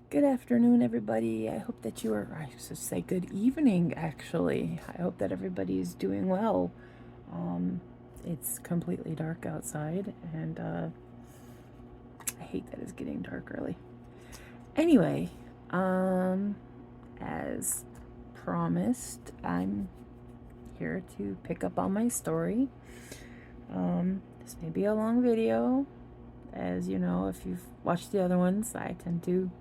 Good afternoon, everybody. I hope that I should say good evening, actually. I hope that everybody is doing well. Um, it's completely dark outside, and I hate that it's getting dark early. Anyway, as promised, I'm here to pick up on my story. This may be a long video. As you know, if you've watched the other ones, I tend to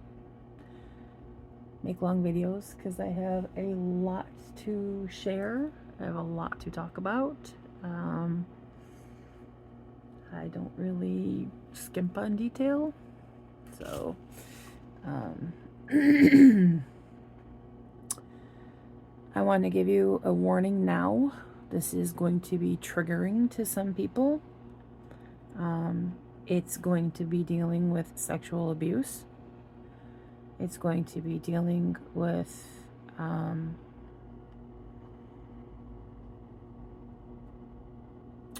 make long videos because I have a lot to share. I have a lot to talk about. I don't really skimp on detail. So, I want to give you a warning now. This is going to be triggering to some people. It's going to be dealing with sexual abuse. It's going to be dealing with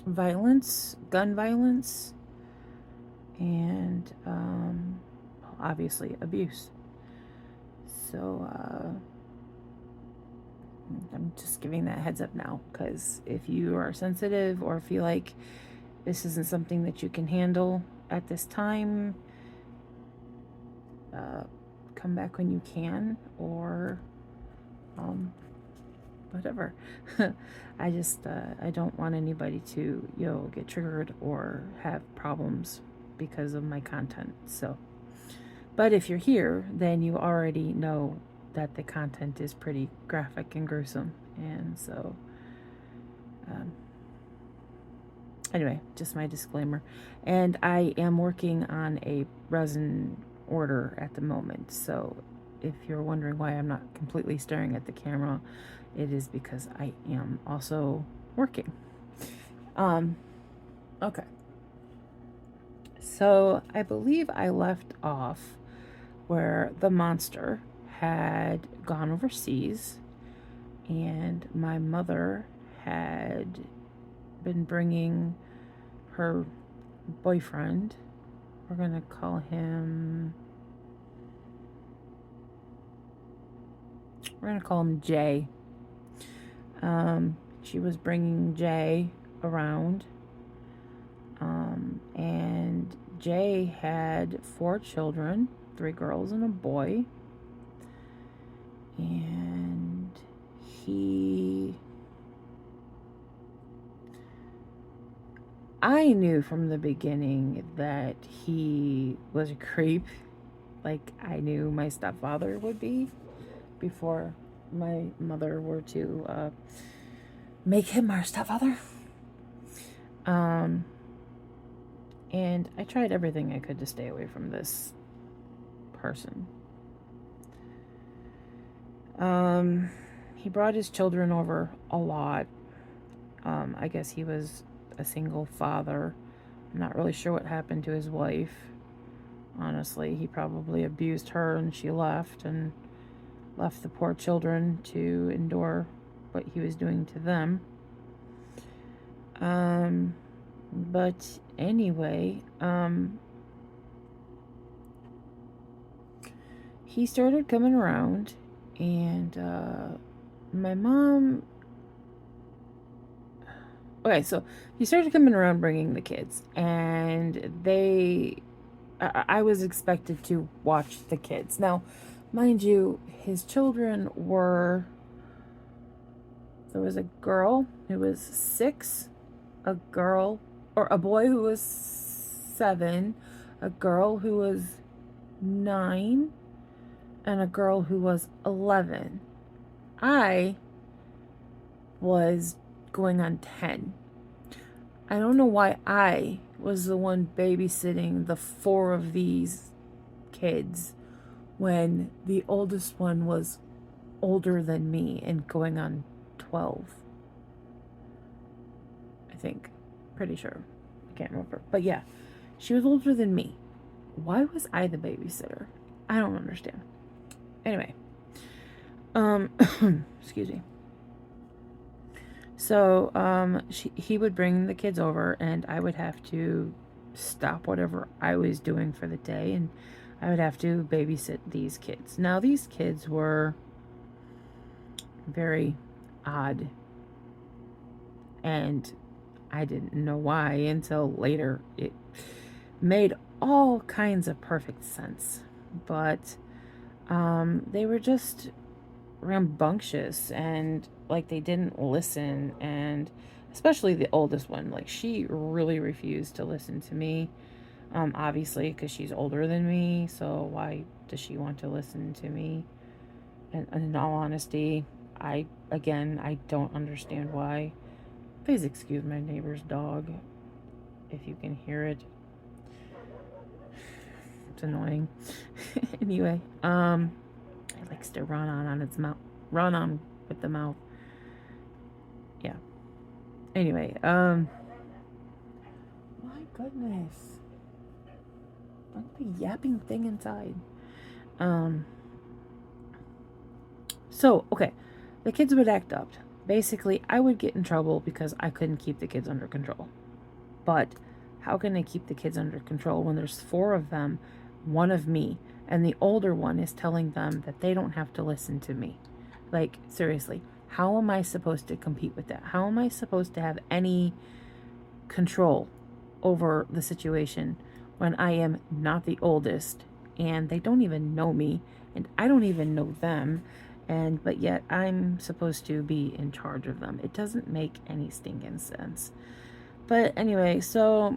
violence, gun violence, and obviously abuse. So I'm just giving that heads up now, because if you are sensitive or feel like this isn't something that you can handle at this time, come back when you can, or whatever. I don't want anybody to get triggered or have problems because of my content. So, but if you're here, then you already know that the content is pretty graphic and gruesome, and so anyway, just my disclaimer. And I am working on a resin order at the moment, so if you're wondering why I'm not completely staring at the camera, it is because I am also working. Okay. So I believe I left off where the monster had gone overseas and my mother had been bringing her boyfriend. We're going to call him Jay. She was bringing Jay around, and Jay had 4 children, 3 girls and a boy, and I knew from the beginning that he was a creep, like I knew my stepfather would be, before my mother were to make him our stepfather. And I tried everything I could to stay away from this person. He brought his children over a lot. I guess he was a single father. I'm not really sure what happened to his wife. Honestly, he probably abused her and she left the poor children to endure what he was doing to them. But anyway, he started coming around, and my mom. Okay, so he started coming around bringing the kids, and I was expected to watch the kids. Now, mind you, his children were. There was a girl who was 6, a boy who was 7, a girl who was 9, and a girl who was 11. I was going on 10. I don't know why I was the one babysitting the 4 of these kids when the oldest one was older than me and going on 12. I think. Pretty sure. I can't remember. But yeah, she was older than me. Why was I the babysitter? I don't understand. Anyway. Excuse me. So, he would bring the kids over, and I would have to stop whatever I was doing for the day, and I would have to babysit these kids. Now, these kids were very odd, and I didn't know why until later. It made all kinds of perfect sense, but they were just rambunctious and like they didn't listen, and especially the oldest one, like she really refused to listen to me. Obviously, because she's older than me, so why does she want to listen to me? And in all honesty, I don't understand why. Please excuse my neighbor's dog if you can hear it. It's annoying. Anyway, it likes to run on its mouth, run on with the mouth. Yeah. Anyway, my goodness, look at the yapping thing inside. Um, so okay, the kids would act up. Basically, I would get in trouble because I couldn't keep the kids under control. But how can I keep the kids under control when there's four of them, one of me, and the older one is telling them that they don't have to listen to me? Like, seriously, how am I supposed to compete with that? How am I supposed to have any control over the situation when I am not the oldest and they don't even know me and I don't even know them, and but yet I'm supposed to be in charge of them? It doesn't make any stinking sense. But anyway, so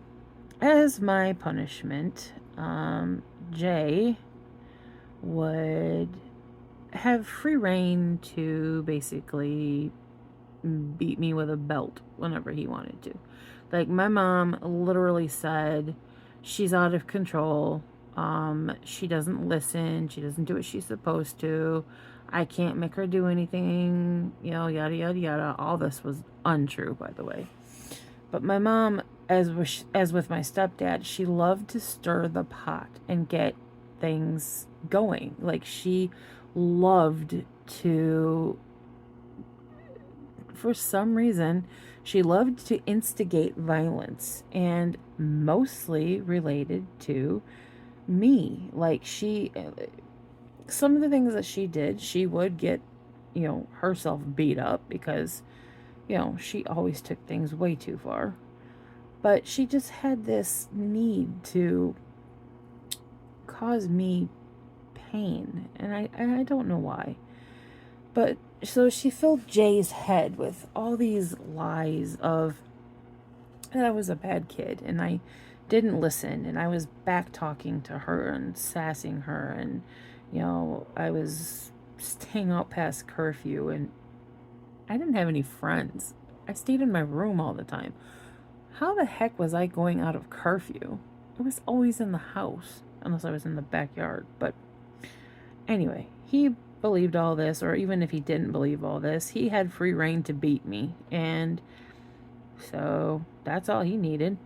as my punishment, Jay would have free reign to basically beat me with a belt whenever he wanted to. Like, my mom literally said, she's out of control. She doesn't listen. She doesn't do what she's supposed to. I can't make her do anything, yada, yada, yada. All this was untrue, by the way. But my mom, as with my stepdad, she loved to stir the pot and get things going. Like, she loved to, for some reason, she loved to instigate violence, and mostly related to me. Like, some of the things that she did, she would get, herself beat up because, she always took things way too far. But she just had this need to cause me pain, and I don't know why. But so she filled Jay's head with all these lies of that I was a bad kid and I didn't listen and I was back talking to her and sassing her, and I was staying out past curfew, and I didn't have any friends. I stayed in my room all the time. How the heck was I going out of curfew? I was always in the house, unless I was in the backyard. But anyway, he believed all this, or even if he didn't believe all this, he had free reign to beat me. And so that's all he needed.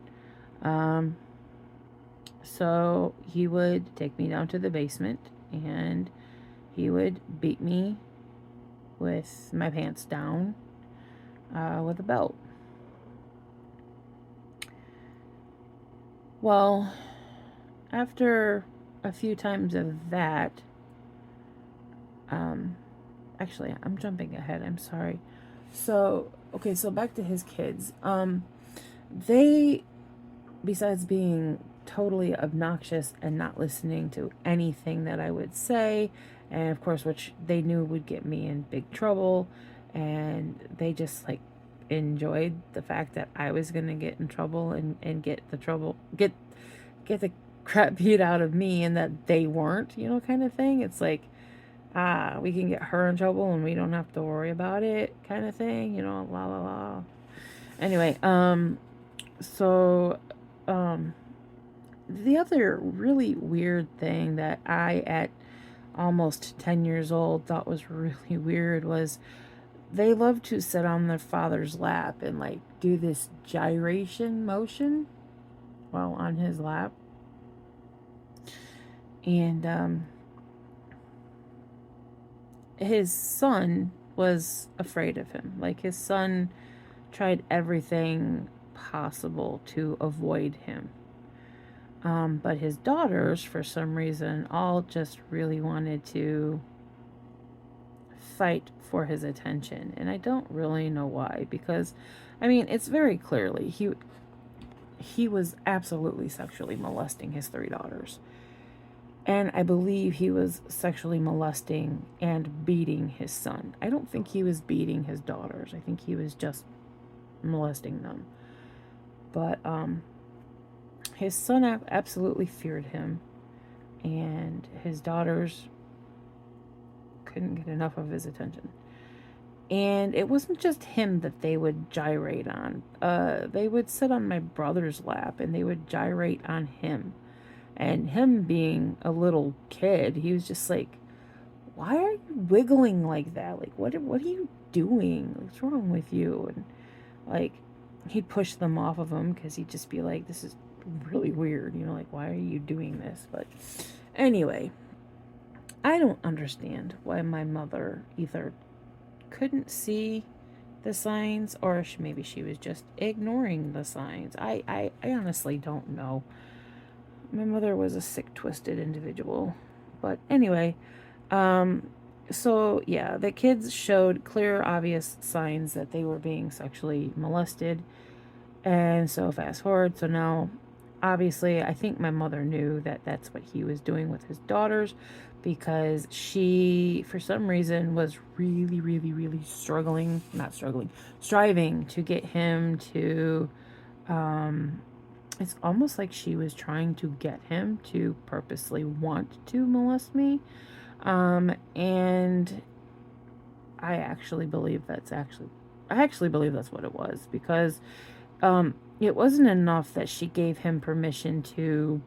So he would take me down to the basement and he would beat me with my pants down with a belt. Well, after a few times of that, actually, I'm jumping ahead. I'm sorry. So, okay, so back to his kids. They, besides being totally obnoxious and not listening to anything that I would say, and of course, which they knew would get me in big trouble, and they just like enjoyed the fact that I was gonna get in trouble and get the crap beat out of me, and that they weren't, kind of thing. It's like, we can get her in trouble and we don't have to worry about it, kind of thing, la la la. Anyway, so, the other really weird thing that I, at almost 10 years old, thought was really weird was they love to sit on their father's lap and like do this gyration motion while on his lap. And his son was afraid of him. Like, his son tried everything possible to avoid him. But his daughters, for some reason, all just really wanted to fight for his attention. And I don't really know why, because, I mean, it's very clearly he was absolutely sexually molesting his three daughters. And I believe he was sexually molesting and beating his son. I don't think he was beating his daughters. I think he was just molesting them. But his son absolutely feared him, and his daughters couldn't get enough of his attention. And it wasn't just him that they would gyrate on. They would sit on my brother's lap and they would gyrate on him. And him being a little kid, he was just like, "Why are you wiggling like that? Like, what are you doing? What's wrong with you?" And like, he'd push them off of him because he'd just be like, "This is really weird, you know, like, why are you doing this?" But anyway, I don't understand why my mother either couldn't see the signs, or maybe she was just ignoring the signs. I honestly don't know. My mother was a sick, twisted individual. But anyway, so yeah, the kids showed clear, obvious signs that they were being sexually molested. And so fast forward, so now obviously I think my mother knew that that's what he was doing with his daughters, because she for some reason was really really really striving to get him to it's almost like she was trying to get him to purposely want to molest me. And I actually believe that's what it was, because it wasn't enough that she gave him permission to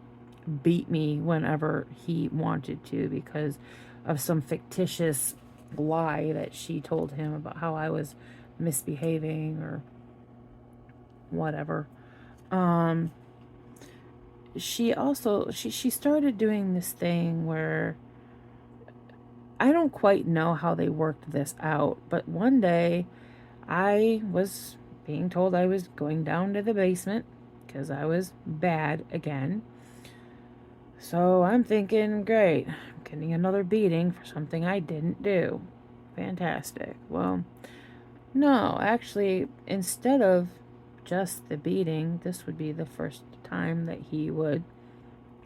beat me whenever he wanted to because of some fictitious lie that she told him about how I was misbehaving or whatever. Um, she started doing this thing where I don't quite know how they worked this out, but one day I was being told I was going down to the basement because I was bad again. So I'm thinking, great, I'm getting another beating for something I didn't do. Fantastic. Well, no, actually, instead of just the beating, this would be the first time that he would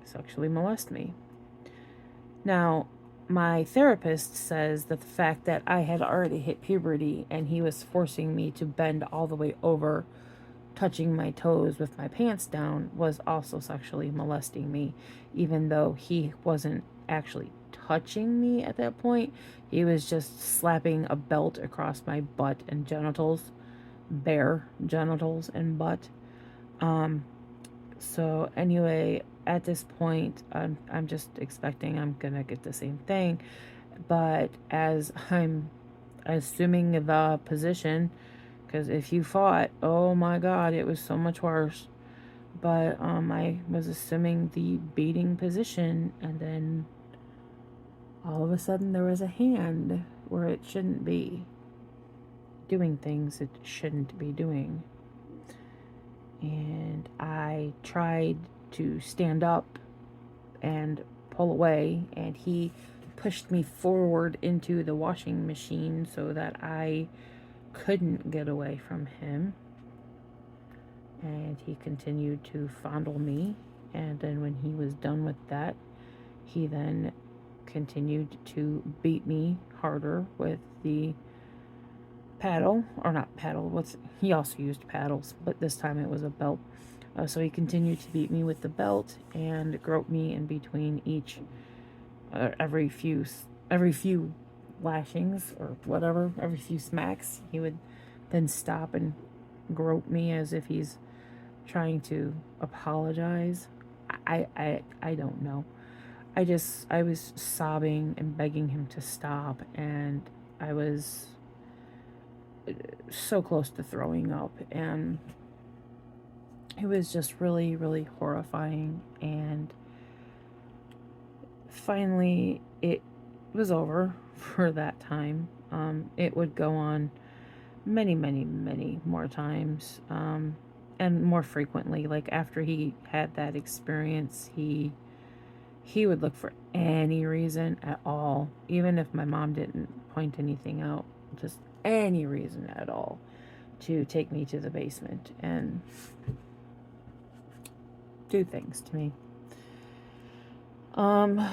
sexually molest me. Now, my therapist says that the fact that I had already hit puberty and he was forcing me to bend all the way over, touching my toes with my pants down, was also sexually molesting me, even though he wasn't actually touching me at that point. He was just slapping a belt across my butt and genitals, bare genitals and butt. Um, so anyway, at this point, I'm just expecting I'm gonna get the same thing. But as I'm assuming the position, because if you fought, oh my God, it was so much worse. But I was assuming the beating position, and then all of a sudden there was a hand where it shouldn't be, doing things it shouldn't be doing. And I tried to stand up and pull away, and he pushed me forward into the washing machine so that I couldn't get away from him. And he continued to fondle me, and then when he was done with that, he then continued to beat me harder with the paddle, or not paddle, he also used paddles, but this time it was a belt. So he continued to beat me with the belt and grope me in between each, every few lashings or whatever, every few smacks, he would then stop and grope me as if he's trying to apologize. I don't know. I was sobbing and begging him to stop, and I was so close to throwing up, and it was just really really horrifying. And finally it was over for that time. It would go on many more times. and more frequently, like after he had that experience, he would look for any reason at all, even if my mom didn't point anything out, just any reason at all to take me to the basement and do things to me. Um,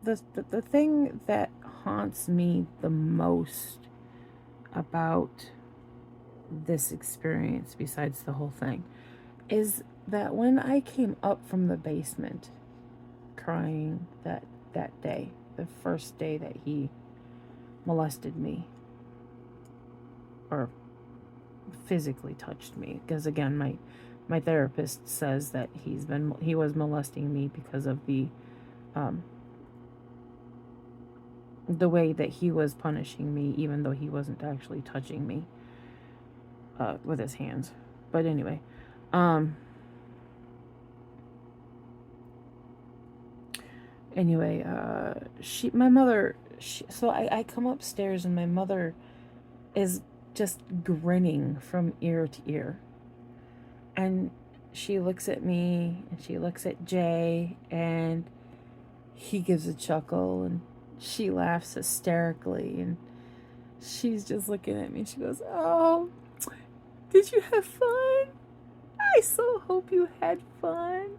the thing that haunts me the most about this experience, besides the whole thing, is that when I came up from the basement crying that day, the first day that he molested me or physically touched me, because again, my therapist says that he was molesting me because of um, the way that he was punishing me, even though he wasn't actually touching me with his hands. But anyway, um, my mother, so I come upstairs and my mother is just grinning from ear to ear. And she looks at me and she looks at Jay and he gives a chuckle and she laughs hysterically and she's just looking at me. She goes, "Oh, did you have fun? I so hope you had fun."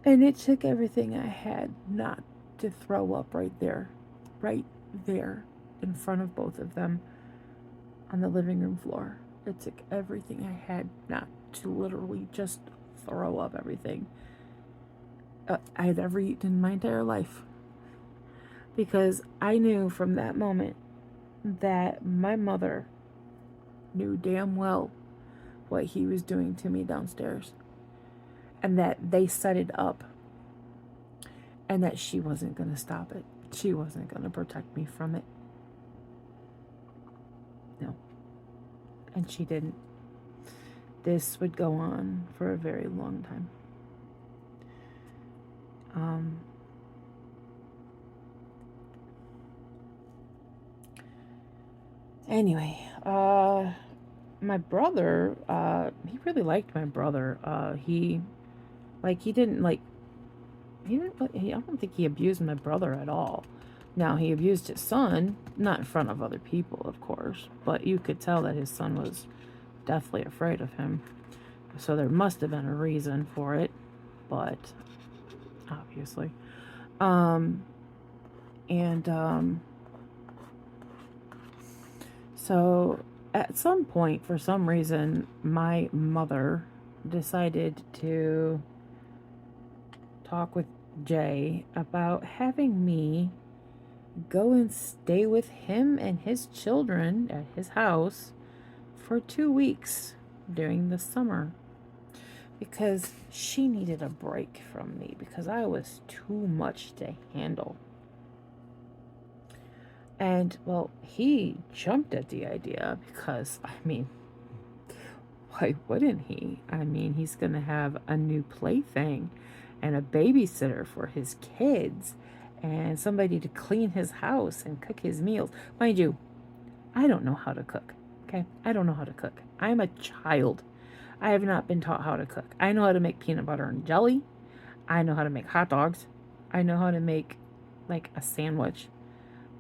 And it took everything I had not to throw up right there in front of both of them on the living room floor. It took everything I had not to literally just throw up everything I had ever eaten in my entire life. Because I knew from that moment that my mother knew damn well what he was doing to me downstairs. And that they set it up. And that she wasn't going to stop it. She wasn't going to protect me from it. No. And she didn't. This would go on for a very long time. Anyway, my brother, he really liked my brother. I don't think he abused my brother at all. Now, he abused his son, not in front of other people, of course, but you could tell that his son was deathly afraid of him. So there must have been a reason for it, but obviously. So at some point, for some reason, my mother decided to talk with Jay about having me go and stay with him and his children at his house for 2 weeks during the summer, because she needed a break from me because I was too much to handle. And, well, he jumped at the idea because, why wouldn't he? He's going to have a new plaything and a babysitter for his kids and somebody to clean his house and cook his meals. Mind you, I don't know how to cook, okay? I don't know how to cook. I'm a child. I have not been taught how to cook. I know how to make peanut butter and jelly. I know how to make hot dogs. I know how to make, like, a sandwich.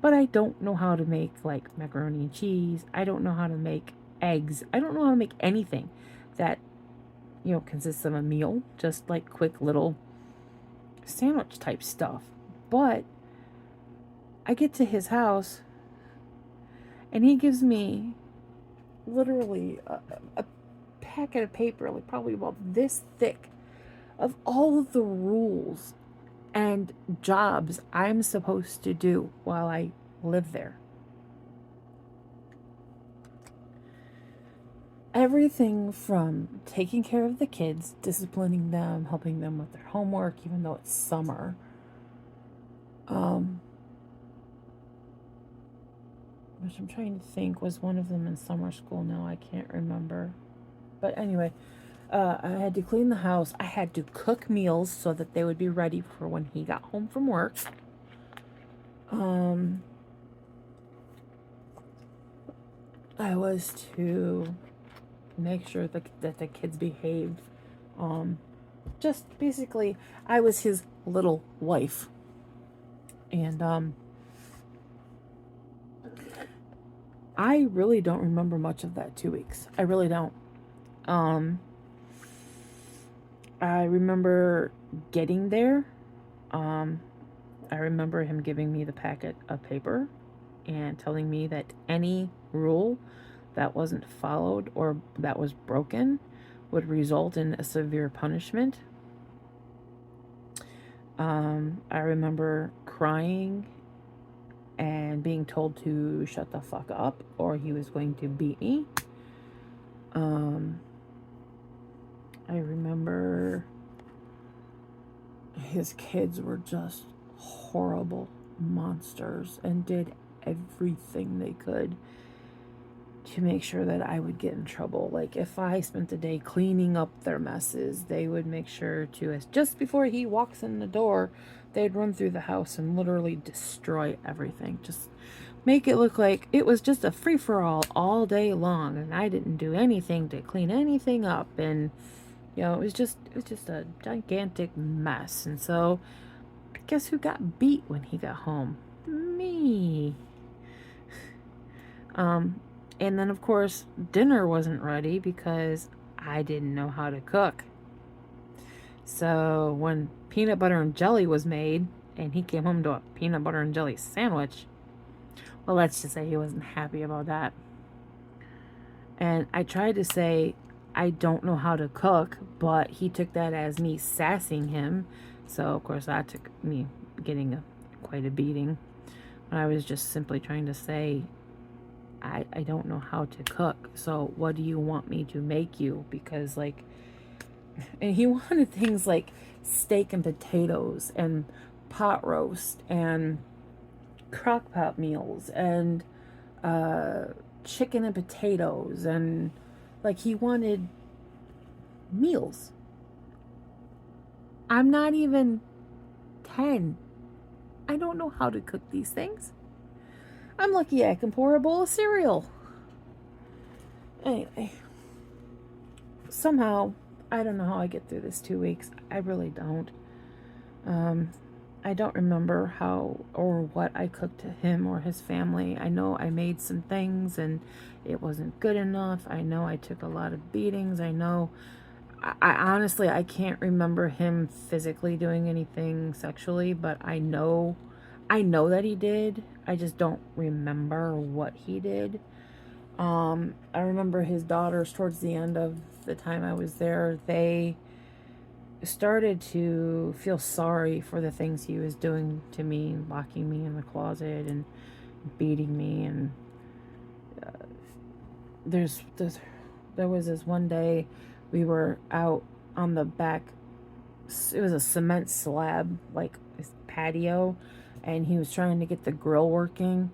But I don't know how to make, like, macaroni and cheese. I don't know how to make eggs. I don't know how to make anything that, consists of a meal. Just, like, quick little sandwich type stuff. But I get to his house, and he gives me literally a packet of paper, like probably about this thick, of all of the rules and jobs I'm supposed to do while I live there. Everything from taking care of the kids, disciplining them, helping them with their homework, even though it's summer. Which I'm trying to think, was one of them in summer school? No, I can't remember. But anyway, I had to clean the house. I had to cook meals so that they would be ready for when he got home from work. I was to make sure that the kids behaved. Um, just basically, I was his little wife. And I really don't remember much of that 2 weeks. I really don't. Um, I remember getting there. Um, I remember him giving me the packet of paper and telling me that any rule that wasn't followed or that was broken would result in a severe punishment. I remember crying and being told to shut the fuck up or he was going to beat me. Um, I remember his kids were just horrible monsters and did everything they could to make sure that I would get in trouble. Like if I spent the day cleaning up their messes, they would make sure to, as just before he walks in the door, they'd run through the house and literally destroy everything. Just make it look like it was just a free for all day long, and I didn't do anything to clean anything up, and it was just a gigantic mess. And so, guess who got beat when he got home? Me. Um, and then, of course, dinner wasn't ready because I didn't know how to cook. So, when peanut butter and jelly was made, and he came home to a peanut butter and jelly sandwich, well, let's just say he wasn't happy about that. And I tried to say, I don't know how to cook, but he took that as me sassing him. So, of course, that took me getting quite a beating. I was just simply trying to say, I don't know how to cook. So, what do you want me to make you? Because, like, and he wanted things like steak and potatoes and pot roast and crock pot meals and uh, chicken and potatoes, and like he wanted meals. I'm not even 10. I don't know how to cook these things. I'm lucky I can pour a bowl of cereal. Anyway, somehow, I don't know how I get through this 2 weeks. I really don't. Um, I don't remember how or what I cooked to him or his family. I know I made some things and it wasn't good enough. I know I took a lot of beatings. I honestly, I can't remember him physically doing anything sexually, but I know that he did. I just don't remember what he did. I remember his daughters towards the end of the time I was there, they started to feel sorry for the things he was doing to me, locking me in the closet and beating me. And uh, there was this one day we were out on the back. It was a cement slab, like this patio, and he was trying to get the grill working.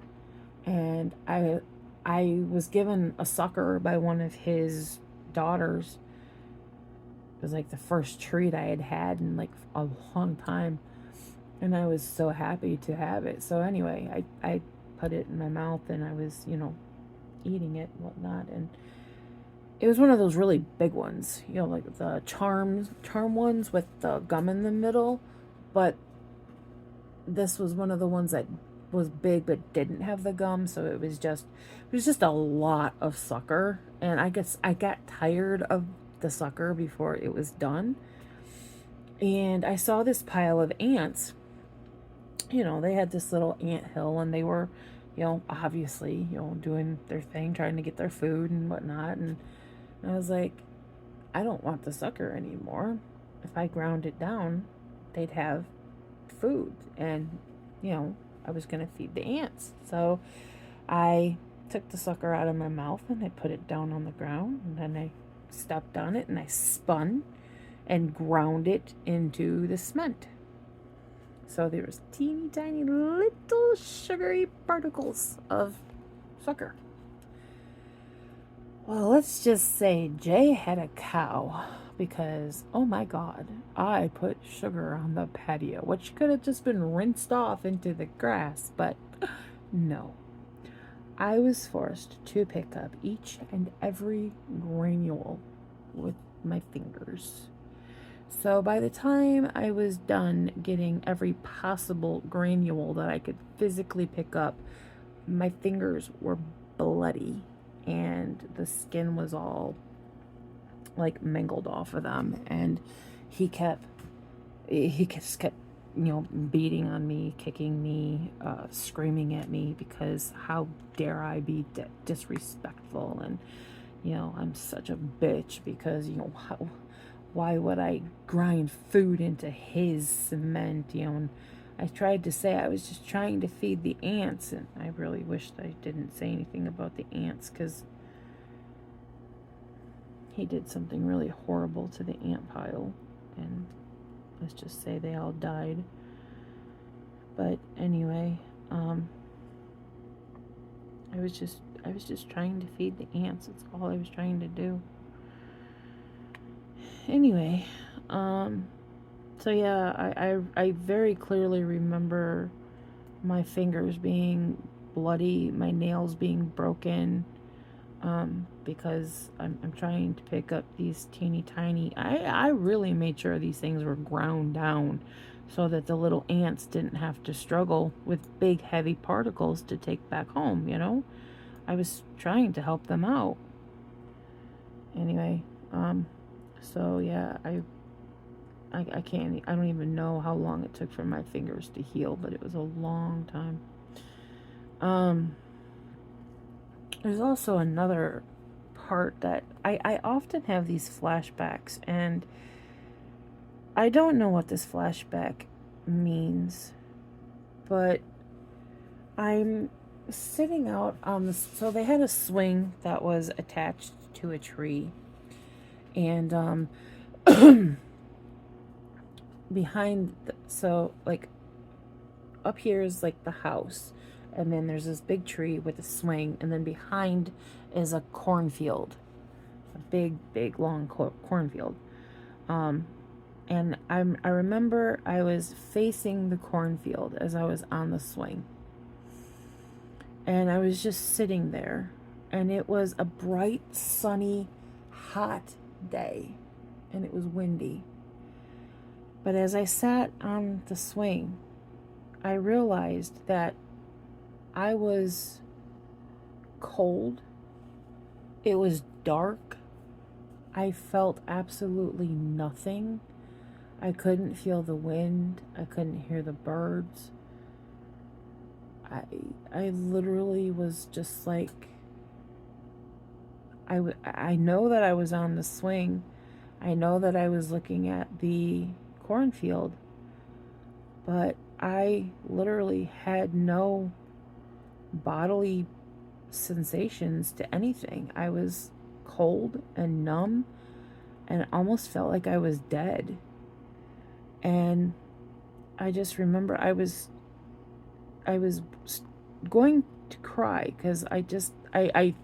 And I was given a sucker by one of his daughters. It was like the first treat I had had in like a long time, and I was so happy to have it. So anyway, I put it in my mouth and I was, eating it and whatnot, and it was one of those really big ones, like the charm ones with the gum in the middle, but this was one of the ones that was big but didn't have the gum, so it was just a lot of sucker, and I guess I got tired of the sucker before it was done. And I saw this pile of ants. They had this little ant hill, and they were, obviously, doing their thing, trying to get their food and whatnot. And I was like, I don't want the sucker anymore. If I ground it down, they'd have food. And, I was going to feed the ants. So I took the sucker out of my mouth and I put it down on the ground. And then I stepped on it and I spun and ground it into the cement. So there was teeny tiny little sugary particles of sugar. Well, let's just say Jay had a cow because, oh my God, I put sugar on the patio, which could have just been rinsed off into the grass, but no. I was forced to pick up each and every granule with my fingers. So by the time I was done getting every possible granule that I could physically pick up, my fingers were bloody and the skin was all like mangled off of them. And he kept, he just kept, beating on me, kicking me, screaming at me because how dare I be disrespectful, and I'm such a bitch because why would I grind food into his cement, and I tried to say I was just trying to feed the ants, and I really wished I didn't say anything about the ants because he did something really horrible to the ant pile, and let's just say they all died. But anyway, I was just trying to feed the ants. That's all I was trying to do. Anyway, so yeah, I very clearly remember my fingers being bloody, my nails being broken, because I'm trying to pick up these teeny tiny. I really made sure these things were ground down so that the little ants didn't have to struggle with big heavy particles to take back home, I was trying to help them out. Anyway, so yeah, I can't, I don't even know how long it took for my fingers to heal, but it was a long time. There's also another part that I often have these flashbacks, and I don't know what this flashback means, but I'm sitting out on the, so they had a swing that was attached to a tree, and behind so like up here is like the house, and then there's this big tree with a swing, and then behind is a cornfield, a big long cornfield. And I remember I was facing the cornfield as I was on the swing, and I was just sitting there, and it was a bright, sunny, hot day, and it was windy. But as I sat on the swing, I realized that I was cold. It was dark. I felt absolutely nothing. I couldn't feel the wind. I couldn't hear the birds. I literally was just like, I know that I was on the swing. I know that I was looking at the cornfield, but I literally had no bodily sensations to anything. I was cold and numb and it almost felt like I was dead. And I just remember I was going to cry because I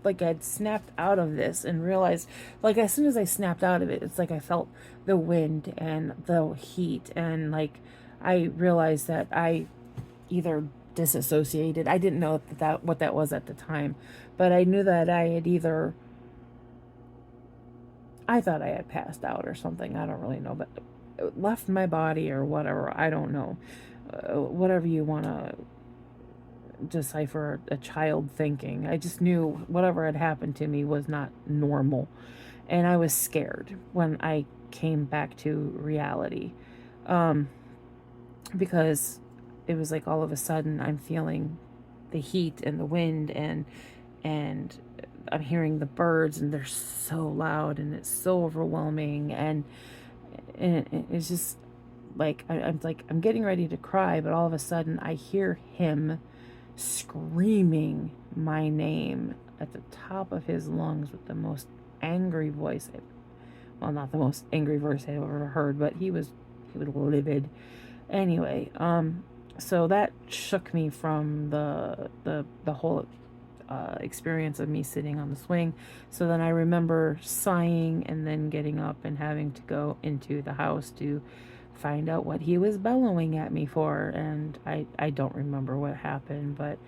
like I had snapped out of this and realized, like, as soon as I snapped out of it, it's like I felt the wind and the heat, and like I realized that I either disassociated. I didn't know what that was at the time, but I knew that I thought I had passed out or something. I don't really know, but left my body or whatever. I don't know. Whatever you want to decipher a child thinking. I just knew whatever had happened to me was not normal. And I was scared when I came back to reality. Because it was like all of a sudden I'm feeling the heat and the wind, and I'm hearing the birds, and they're so loud and it's so overwhelming, and it's just like I'm getting ready to cry, but all of a sudden I hear him screaming my name at the top of his lungs with the most angry voice. Well, not the most angry voice I've ever heard, but he was livid. Anyway, so that shook me from the whole experience of me sitting on the swing. So then I remember sighing and then getting up and having to go into the house to find out what he was bellowing at me for. And I don't remember what happened, but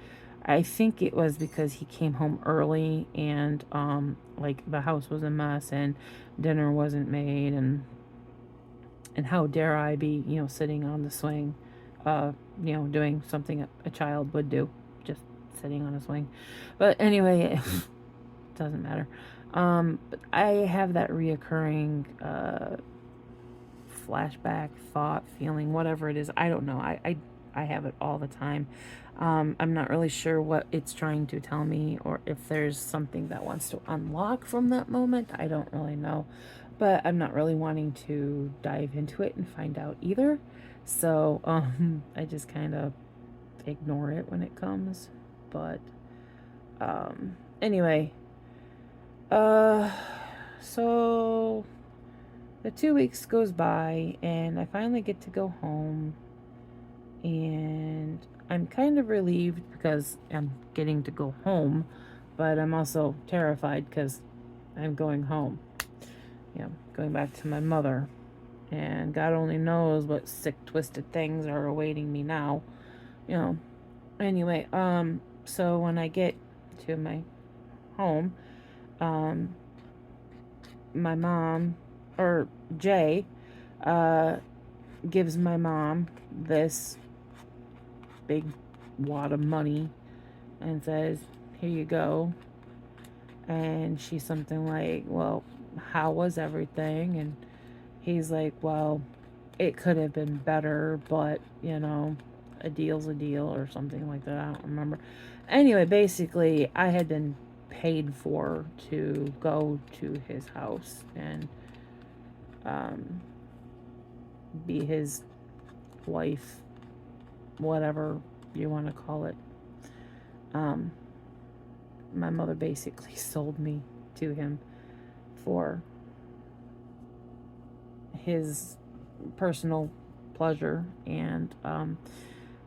I think it was because he came home early and like the house was a mess and dinner wasn't made, and how dare I be, sitting on the swing, doing something a child would do, just sitting on a swing. But anyway, it doesn't matter. But I have that reoccurring flashback, thought, feeling, whatever it is. I don't know. I have it all the time. I'm not really sure what it's trying to tell me, or if there's something that wants to unlock from that moment. I don't really know. But I'm not really wanting to dive into it and find out either. So I just kind of ignore it when it comes. But anyway, uh, so the 2 weeks goes by, and I finally get to go home, and I'm kind of relieved because I'm getting to go home, but I'm also terrified because I'm going home. Going back to my mother, and God only knows what sick, twisted things are awaiting me now. You know. Anyway, so when I get to my home, um, my mom, or Jay, uh, gives my mom this big wad of money and says, "Here you go." And she's something like, "Well, how was everything?" And he's like, "Well, it could have been better, but, a deal's a deal," or something like that. I don't remember. Anyway, basically, I had been paid for to go to his house and um, be his wife, whatever you want to call it. Um, my mother basically sold me to him for his personal pleasure, and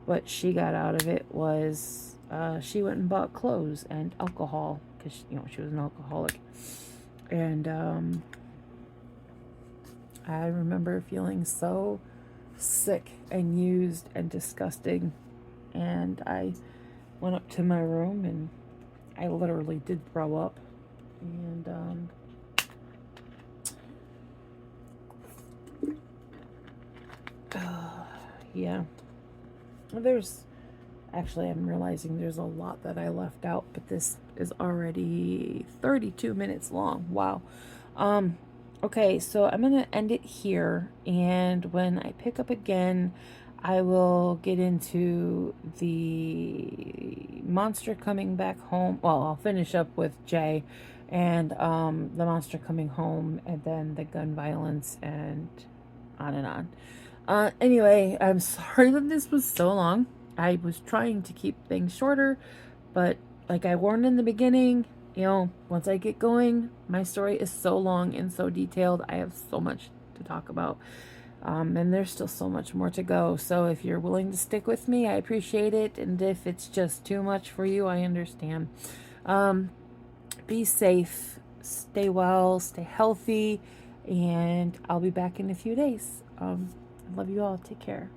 what she got out of it was she went and bought clothes and alcohol because she was an alcoholic, and I remember feeling so sick and used and disgusting, and I went up to my room and I literally did throw up, and yeah, there's actually, I'm realizing there's a lot that I left out, but this is already 32 minutes long. Wow. Um, okay, so I'm going to end it here. And when I pick up again, I will get into the monster coming back home. Well, I'll finish up with Jay and the monster coming home, and then the gun violence, and on and on. Anyway, I'm sorry that this was so long. I was trying to keep things shorter, but like I warned in the beginning, once I get going, my story is so long and so detailed. I have so much to talk about. And there's still so much more to go. So if you're willing to stick with me, I appreciate it. And if it's just too much for you, I understand. Be safe, stay well, stay healthy, and I'll be back in a few days. I love you all. Take care.